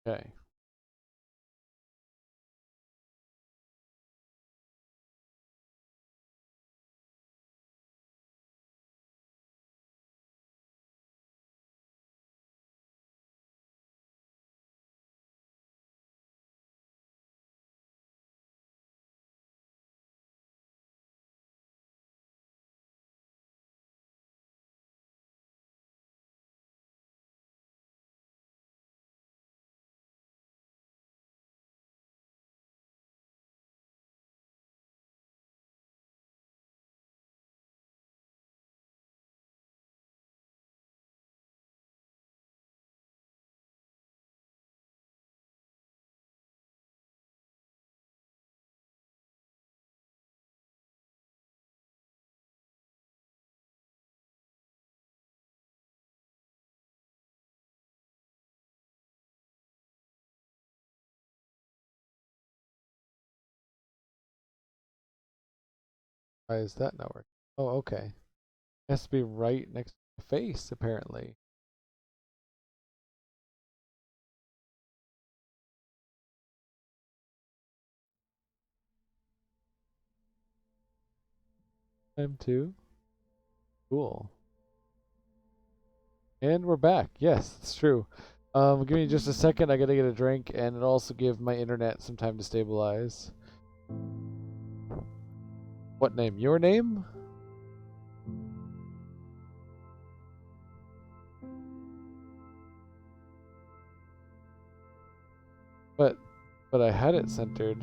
Okay. Why is that not working? Oh, okay. It has to be right next to the face, apparently. Time two. Cool. And we're back. Yes, it's true. Give me just a second. I gotta get a drink, and it'll also give my internet some time to stabilize. What name? Your name? But, but I had it centered.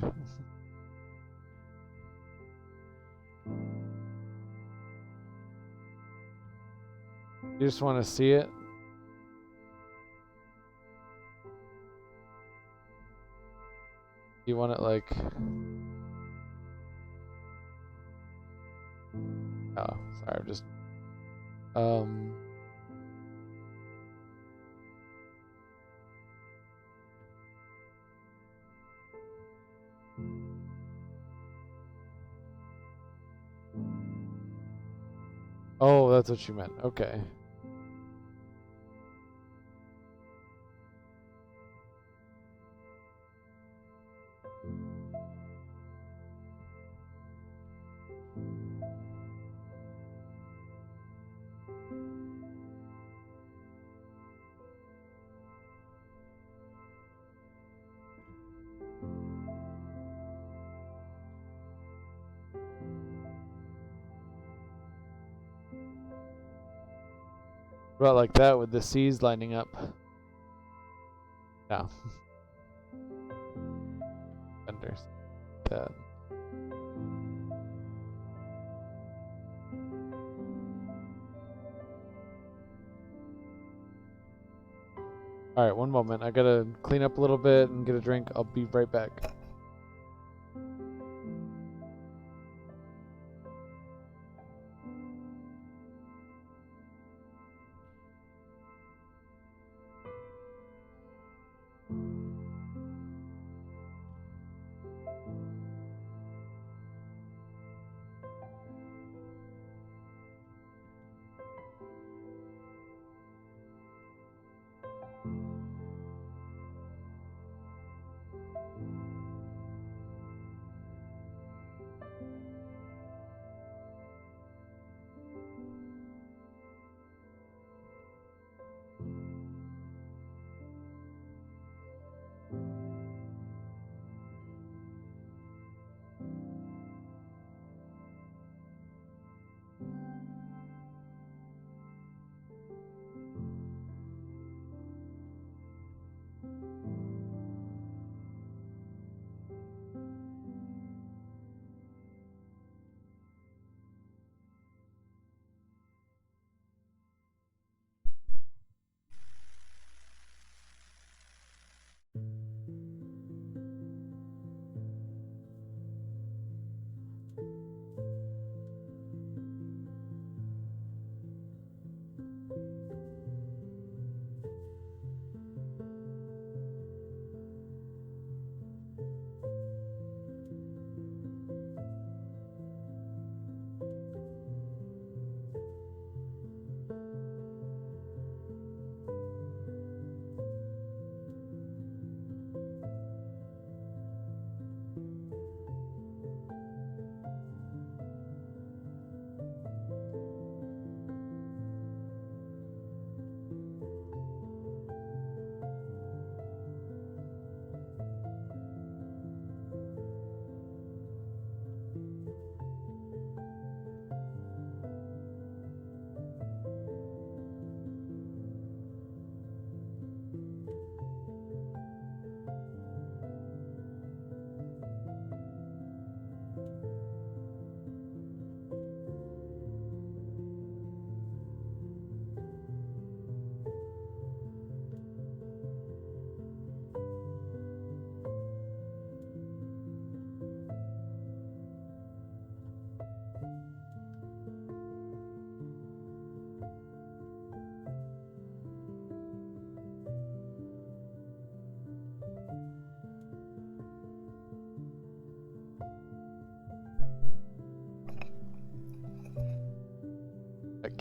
You just want to see it? You want it like... Oh, sorry, I'm just... Um... Oh, that's what you meant. Okay. What about like that with the C's lining up? No. Understand that. Alright, one moment. I gotta clean up a little bit and get a drink. I'll be right back.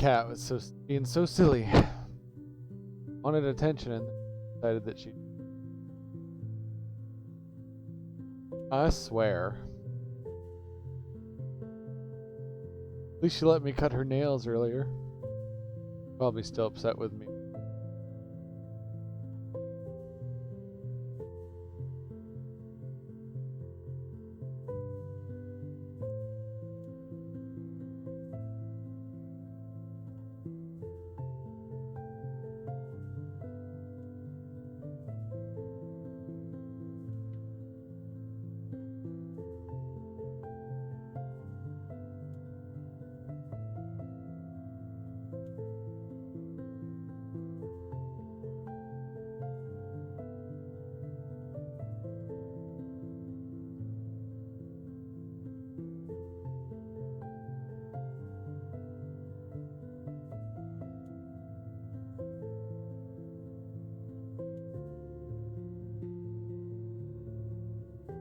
cat was being so silly. Wanted attention and decided that she. I swear. At least she let me cut her nails earlier. Probably still upset with me.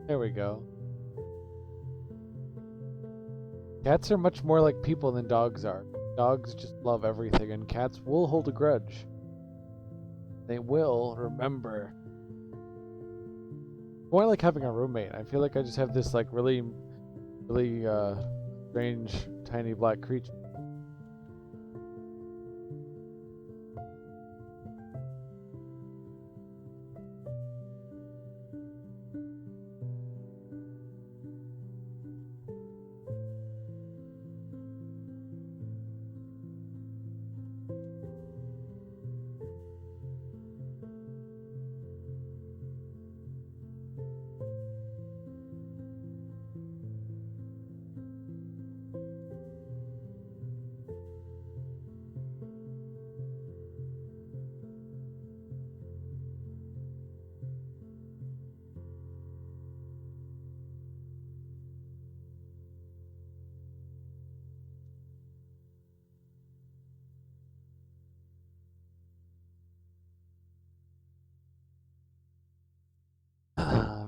There we go. Cats are much more like people than dogs are. Dogs just love everything, and cats will hold a grudge. They will remember. More like having a roommate. I feel like I just have this like really strange tiny black creature.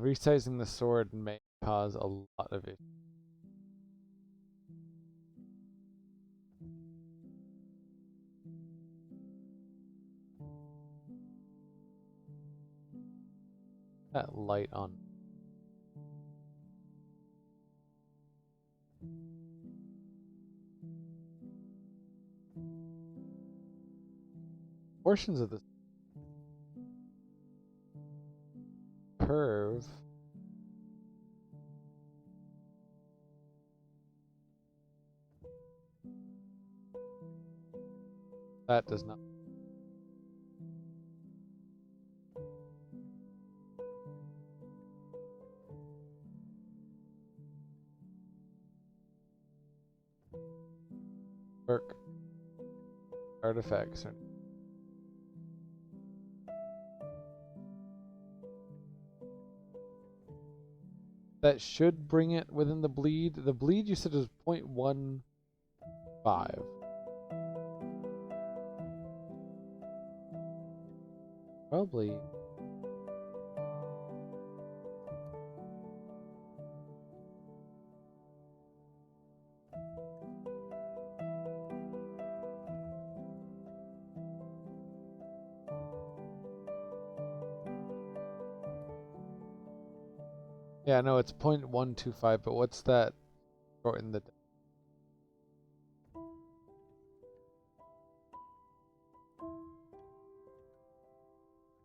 Resizing the sword may cause a lot of it. That light on. Portions of the curve. That does not. Work. Artifacts. That should bring it within the bleed. The bleed you said is 0.15. Probably. Yeah, no, it's 0.125, but what's that shorten the...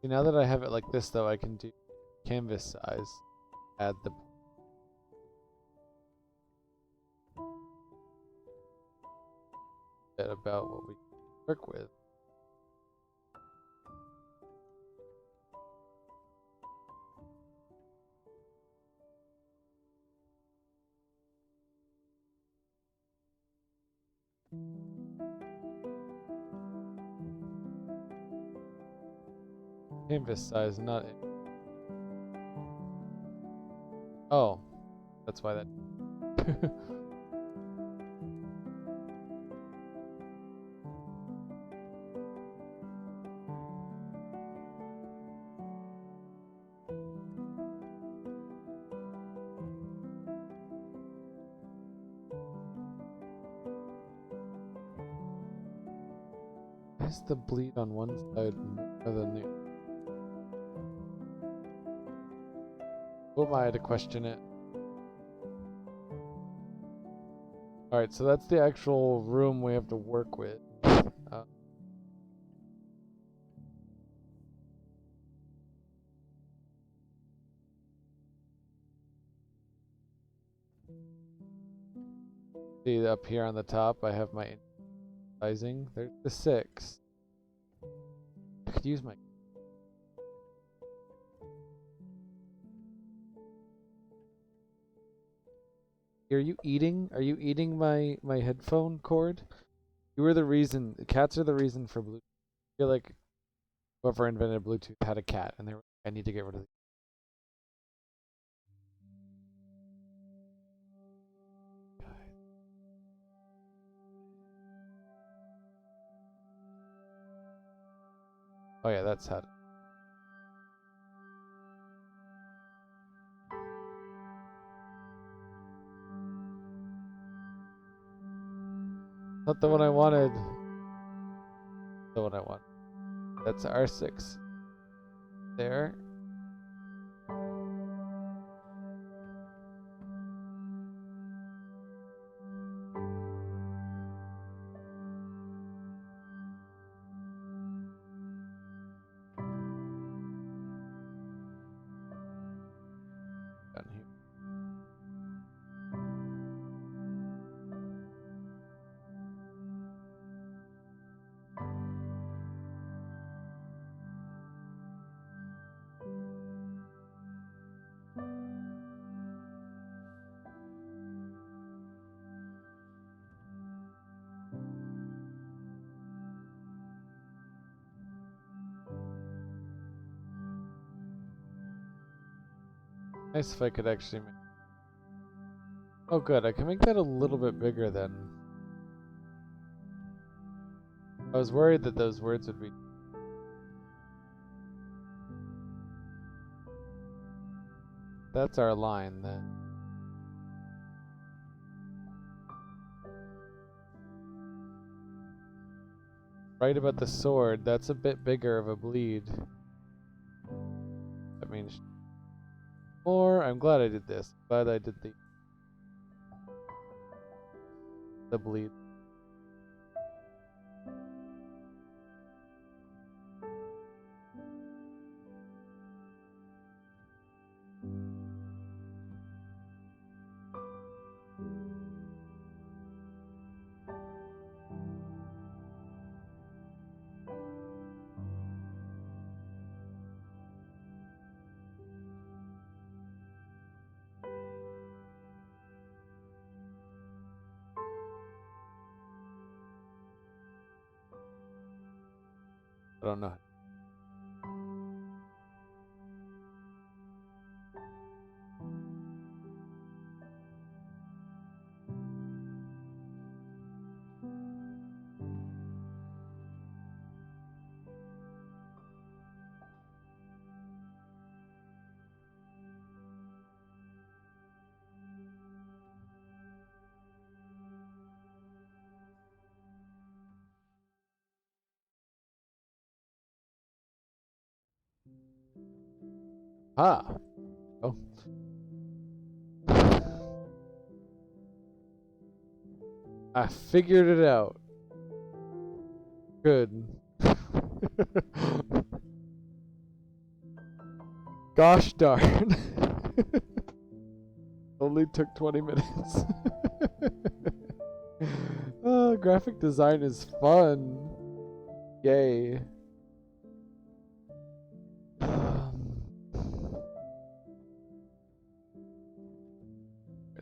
See, now that I have it like this, though, I can do canvas size. Add the... bit about what we work with. Canvas size, not it. Oh, that's why that... Why is the bleed on one side more than the other? Who am I to question it? Alright, so that's the actual room we have to work with. See up here on the top, I have my sizing. There's the 6. I could use my. Are you eating? Are you eating my headphone cord? You were the reason. Cats are the reason for Bluetooth. I feel like whoever invented Bluetooth had a cat, and they were like, I need to get rid of it. Oh yeah, that's how. Not the one I wanted. The one I want. That's R6. There. Down here. Nice if I could actually make. Oh good, I can make that a little bit bigger then. I was worried that those words would be. That's our line then. Right about the sword, that's a bit bigger of a bleed. That means more. I'm glad I did this. Glad I did the bleed. I don't know. Ah. Oh. I figured it out. Good. Gosh darn. Only took 20 minutes. Graphic design is fun. Yay.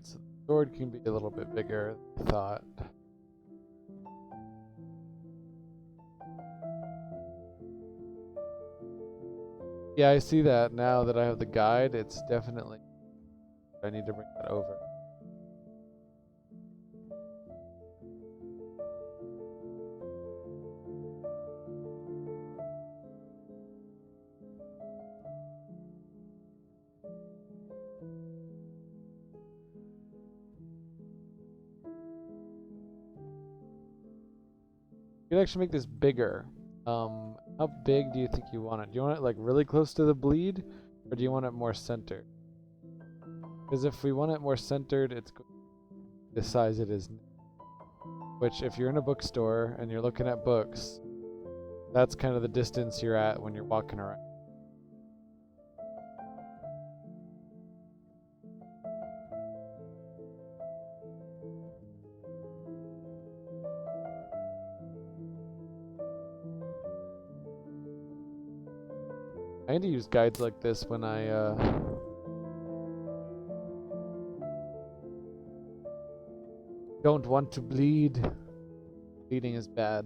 So the sword can be a little bit bigger than I thought. Yeah, I see that now that I have the guide. It's definitely. I need to bring that over. could actually make this bigger. How big do you think you want it? Do you want it like really close to the bleed, or do you want it more centered? Because if we want it more centered, it's the size it is. Which, if you're in a bookstore and you're looking at books, that's kind of the distance you're at when you're walking around. I need to use guides like this when I don't want to bleed. Bleeding is bad.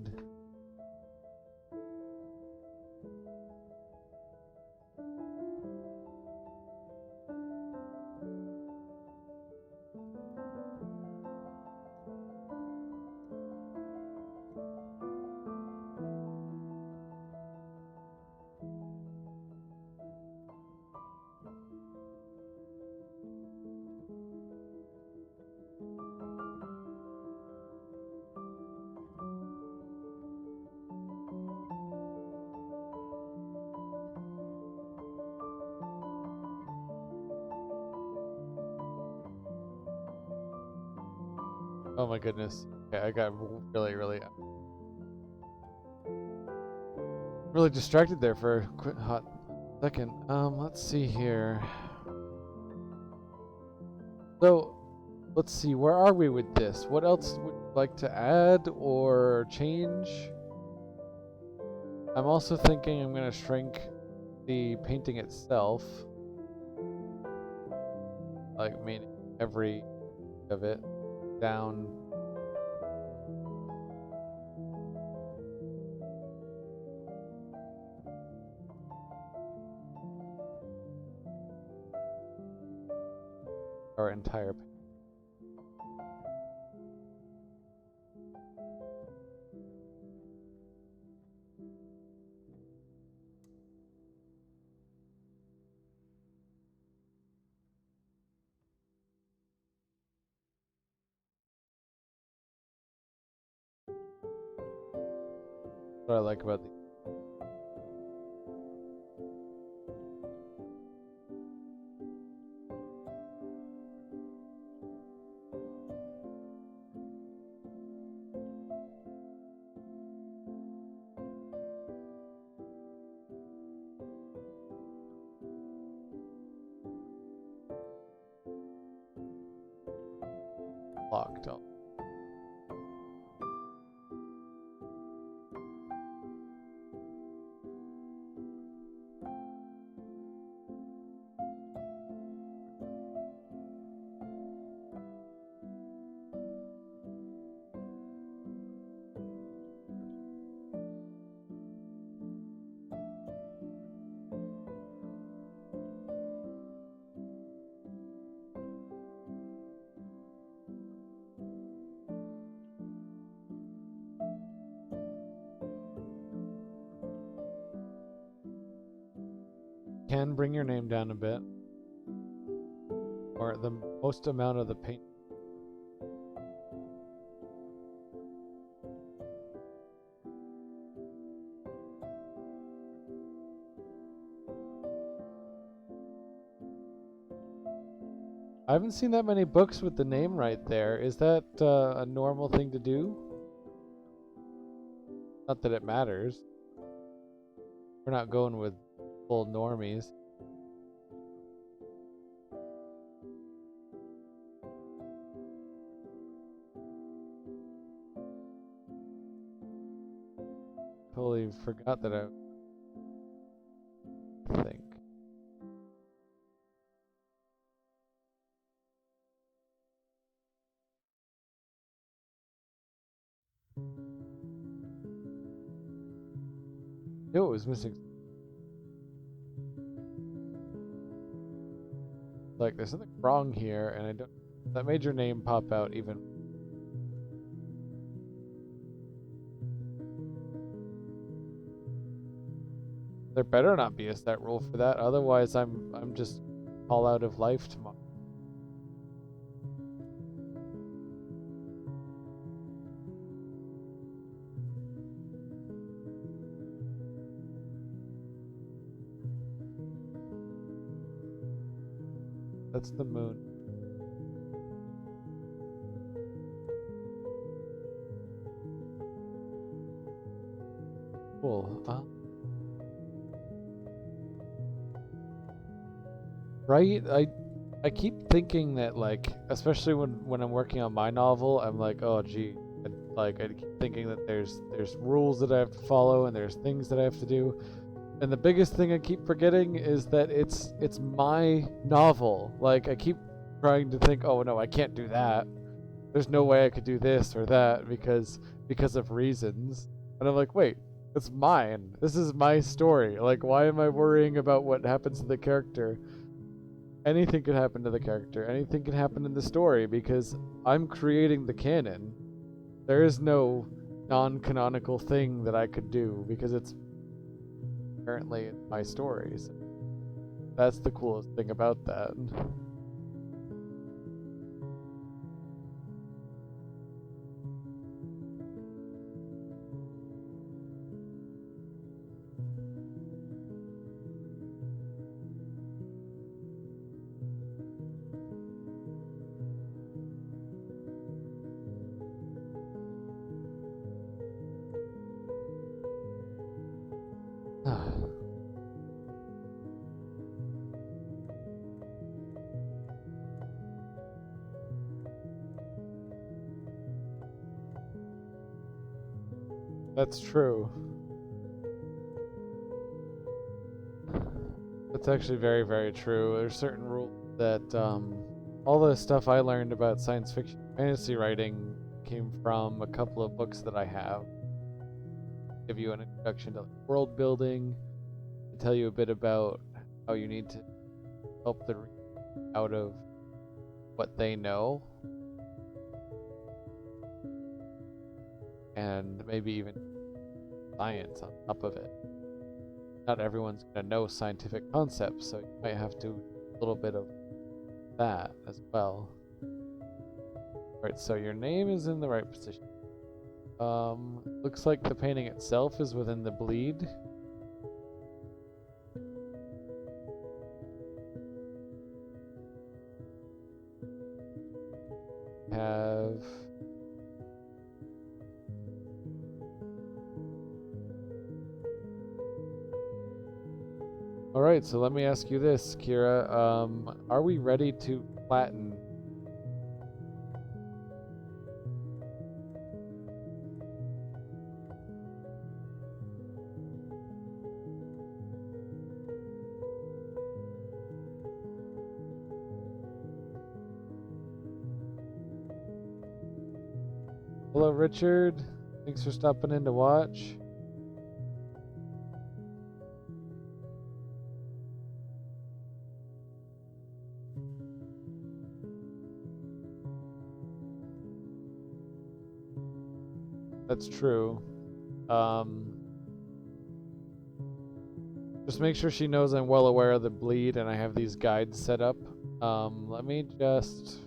Oh my goodness. Okay, I got really distracted there for a quick hot second. Let's see here. So, let's see, where are we with this? What else would you like to add or change? I'm also thinking I'm going to shrink the painting itself. Like, meaning every of it down. Our entire painting. What I like about the locked up. Can bring your name down a bit, or the most amount of the paint. I haven't seen that many books with the name right there. Is that a normal thing to do? Not that it matters. We're not going with full normies. Totally forgot that I think. Knew it was missing. Like, there's something wrong here, and I don't. That made your name pop out even. There better not be a set rule for that, otherwise I'm just all out of life tomorrow. That's the moon. Cool. Right? I keep thinking that, like, especially when I'm working on my novel, I'm like, oh gee, I keep thinking that there's rules that I have to follow and there's things that I have to do. And the biggest thing I keep forgetting is that it's my novel. Like, I keep trying to think, oh no, I can't do that. There's no way I could do this or that because of reasons. And I'm like, wait, it's mine. This is my story. Like, why am I worrying about what happens to the character? Anything could happen to the character. Anything can happen in the story because I'm creating the canon. There is no non-canonical thing that I could do because it's currently my stories. That's the coolest thing about that. That's true. That's actually very, very true. There's certain rules that all the stuff I learned about science fiction fantasy writing came from a couple of books that I have. Give you an introduction to world building, tell you a bit about how you need to help the reader out of what they know, and maybe even science on top of it. Not everyone's going to know scientific concepts, so you might have to do a little bit of that as well. Alright, so your name is in the right position. Looks like the painting itself is within the bleed. Have Alright, so let me ask you this, Kira. Are we ready to flatten? Hello, Richard. Thanks for stopping in to watch. That's true. Just make sure she knows I'm well aware of the bleed and I have these guides set up. Let me just...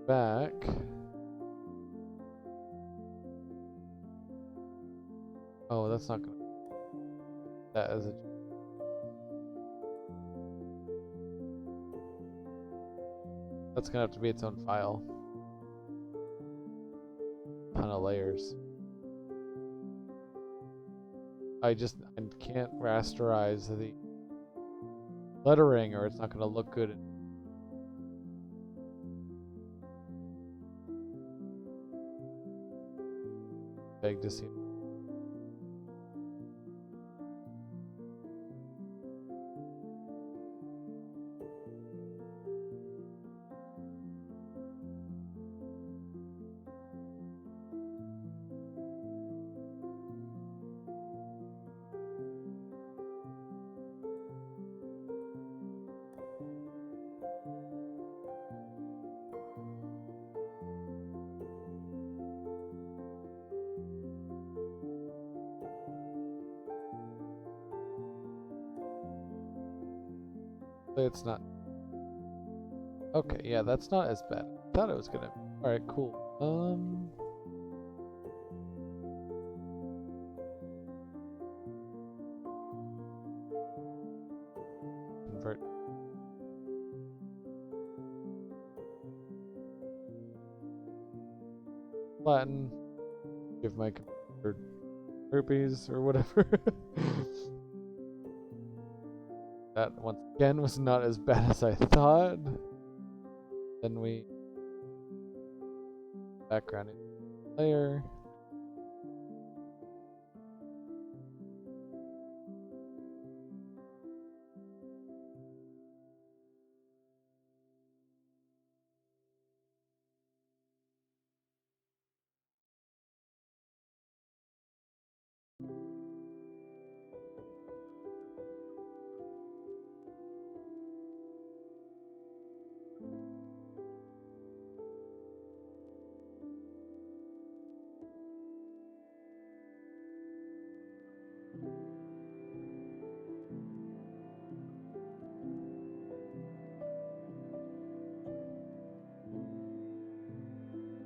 back. Oh, that's not gonna... That is a... That's gonna have to be its own file. Ton of layers. I can't rasterize the lettering or it's not gonna look good. Beg to see. It's not. Okay, yeah, that's not as bad. I thought it was gonna. All right, cool. Convert. Flatten. Give my computer herpes or whatever. That once again was not as bad as I thought. Then we background layer.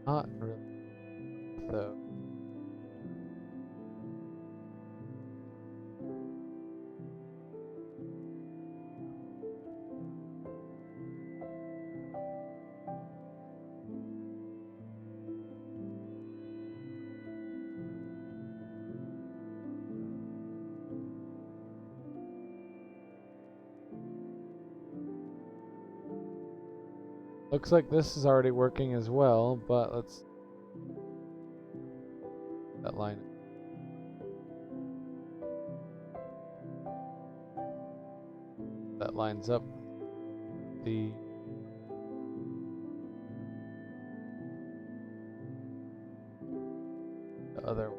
Not really though. Looks like this is already working as well, but let's that line. That lines up the other one.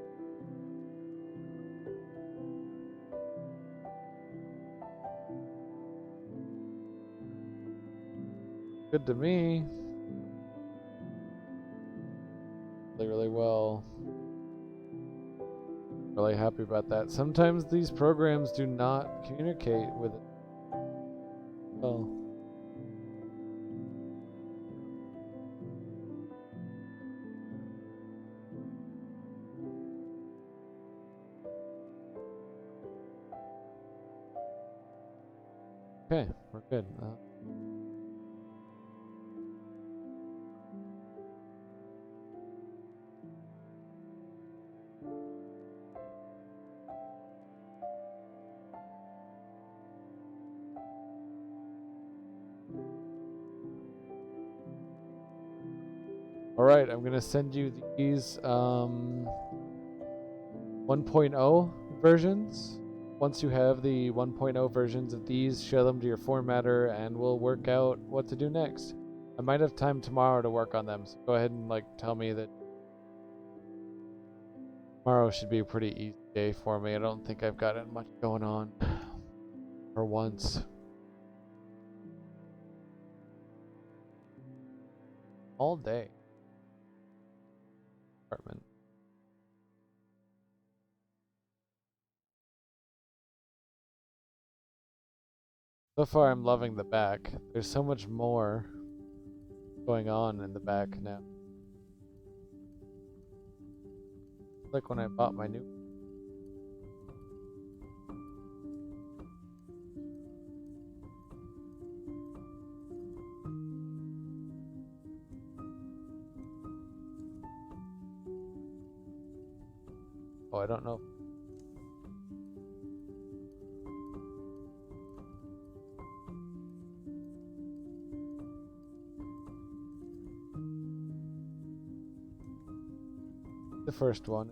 Good to me. Really well. Really happy about that. Sometimes these programs do not communicate with it. Well. Okay, we're good. All right, I'm gonna send you these 1.0 versions. Once you have the 1.0 versions of these, show them to your formatter, and we'll work out what to do next. I might have time tomorrow to work on them, so go ahead and tell me that tomorrow should be a pretty easy day for me. I don't think I've got much going on for once. All day. Apartment. So far, I'm loving the back. There's so much more going on in the back now. Like when I bought my new. Oh, I don't know. The first one.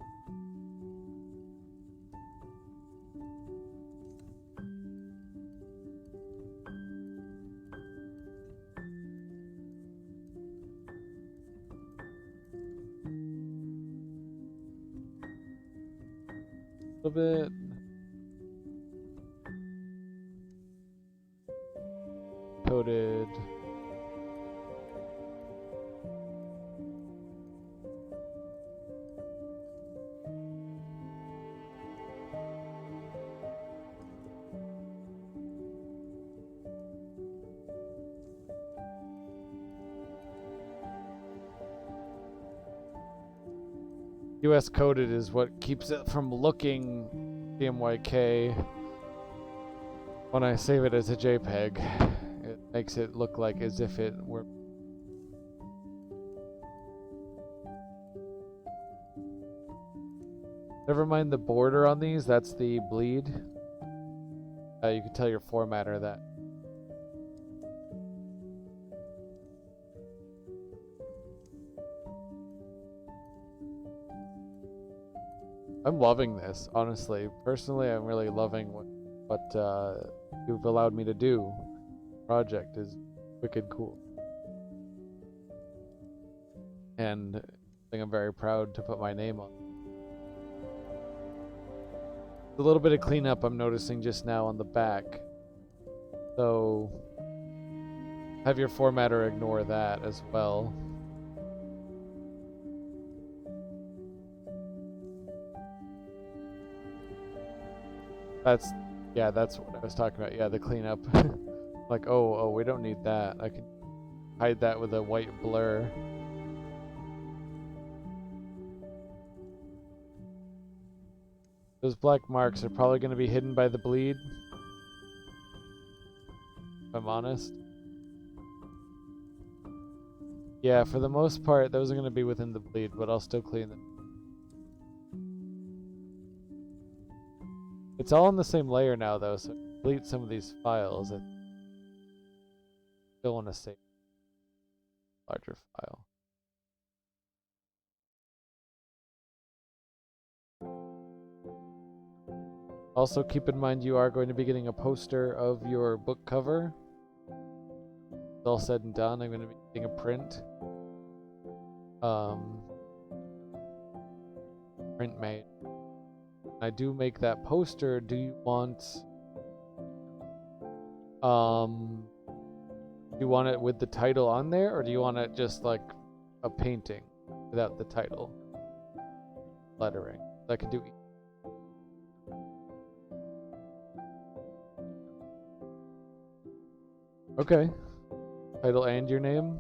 A little bit. Coded. US coded is what keeps it from looking CMYK when I save it as a JPEG. It makes it look like as if it were. Never mind the border on these, that's the bleed. You can tell your formatter that. I'm loving this, honestly. Personally, I'm really loving what you've allowed me to do. Project is wicked cool. And I think I'm very proud to put my name on. A little bit of cleanup I'm noticing just now on the back. So have your formatter ignore that as well. That's what I was talking about. Yeah, the cleanup. Like, oh, we don't need that. I can hide that with a white blur. Those black marks are probably going to be hidden by the bleed. If I'm honest. Yeah, for the most part, those are going to be within the bleed, but I'll still clean them. It's all on the same layer now, though, so delete some of these files. I still want to save a larger file. Also, keep in mind you are going to be getting a poster of your book cover. It's all said and done. I'm going to be getting a print. Print made. I do make that poster. Do you want it with the title on there, or do you want it just like a painting without the title? Lettering. I can do. Okay. Title and your name.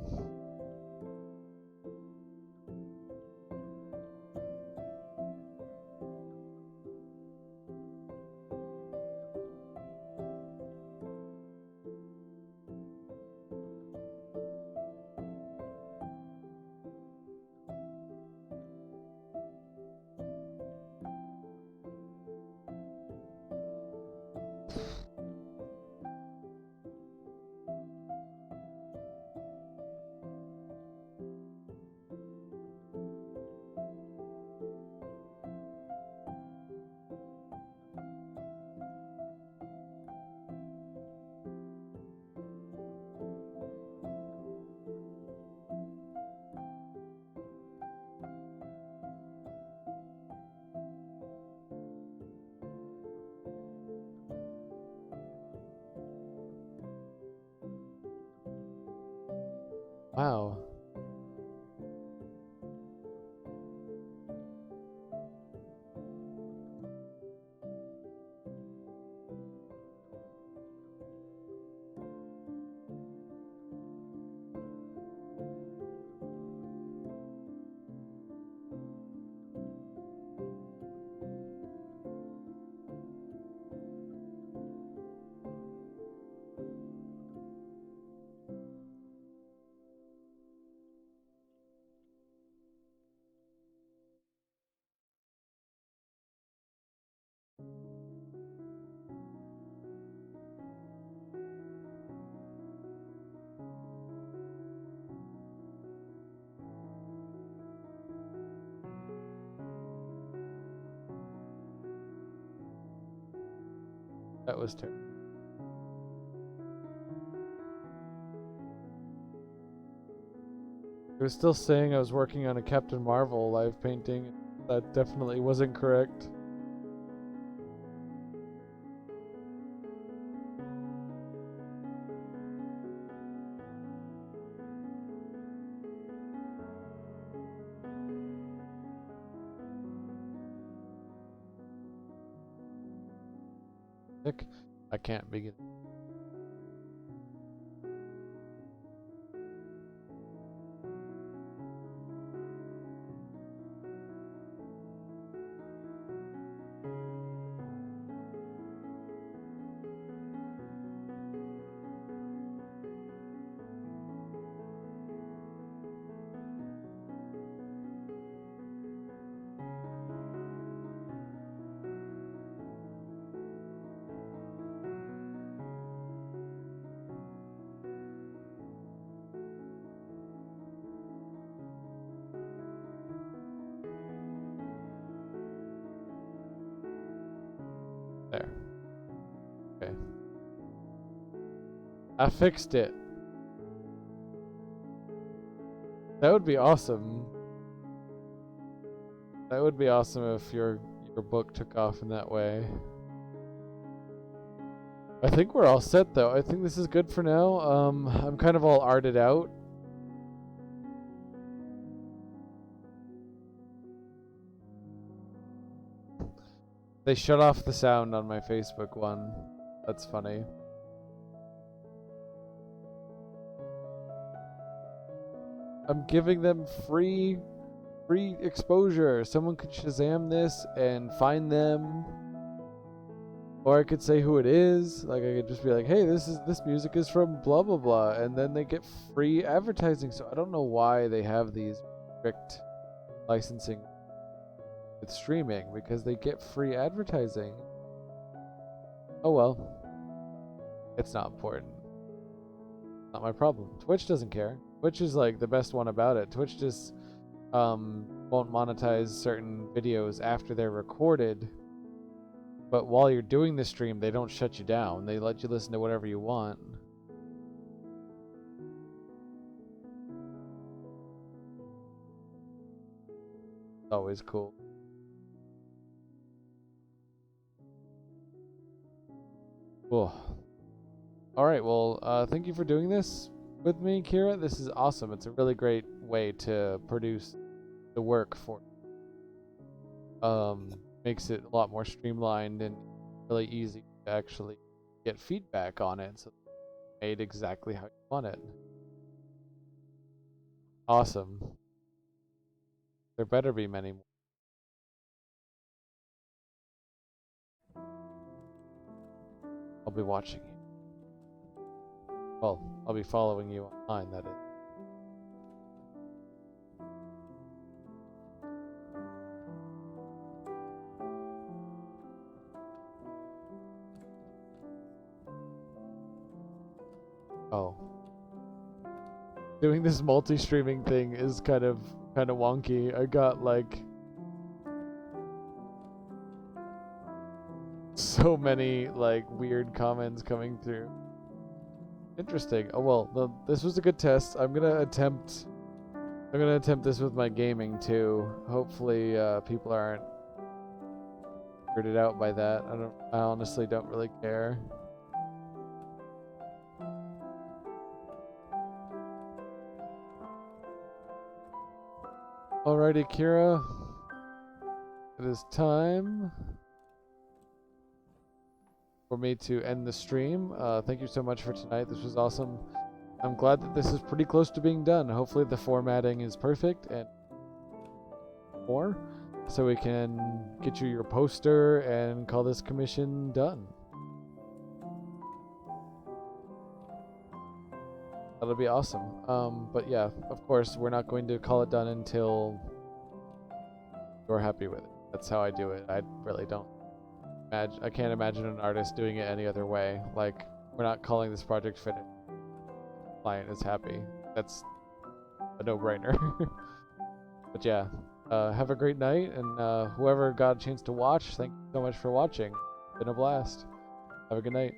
Wow. That was terrible. I was still saying I was working on a Captain Marvel live painting. That definitely wasn't correct. I can't begin. I fixed it. That would be awesome. That would be awesome if your book took off in that way. I think we're all set though. I think this is good for now. I'm kind of all arted out. They shut off the sound on my Facebook one. That's funny. I'm giving them free exposure. Someone could Shazam this and find them. Or I could say who it is. Like I could just be like, hey, this music is from blah blah blah, and then they get free advertising. So I don't know why they have these strict licensing with streaming, because they get free advertising. Oh well. It's not important. Not my problem. Twitch doesn't care. Twitch is like the best one about it. Twitch just won't monetize certain videos after they're recorded. But while you're doing the stream, they don't shut you down. They let you listen to whatever you want. Always cool. Cool. Alright, well, thank you for doing this with me, Kira. This is awesome. It's a really great way to produce the work for makes it a lot more streamlined and really easy to actually get feedback on it, so it's made exactly how you want it. Awesome. There better be many more. I'll be watching you. Well, I'll be following you online, that is. Oh. Doing this multi-streaming thing is kind of wonky. I got like so many like weird comments coming through. Interesting. Oh well, this was a good test. I'm gonna attempt this with my gaming too. Hopefully people aren't weirded out by that. I honestly don't really care. Alrighty, Kira. It is time for me to end the stream. Thank you so much for tonight. This was awesome. I'm glad that this is pretty close to being done. Hopefully the formatting is perfect and more, so we can get you your poster and call this commission done. That'll be awesome. But yeah, of course, we're not going to call it done until you're happy with it. That's how I do it. I really don't I can't imagine an artist doing it any other way. Like, we're not calling this project finished. Client is happy. That's a no-brainer. But yeah, have a great night, and whoever got a chance to watch, thank you so much for watching. It's been a blast. Have a good night.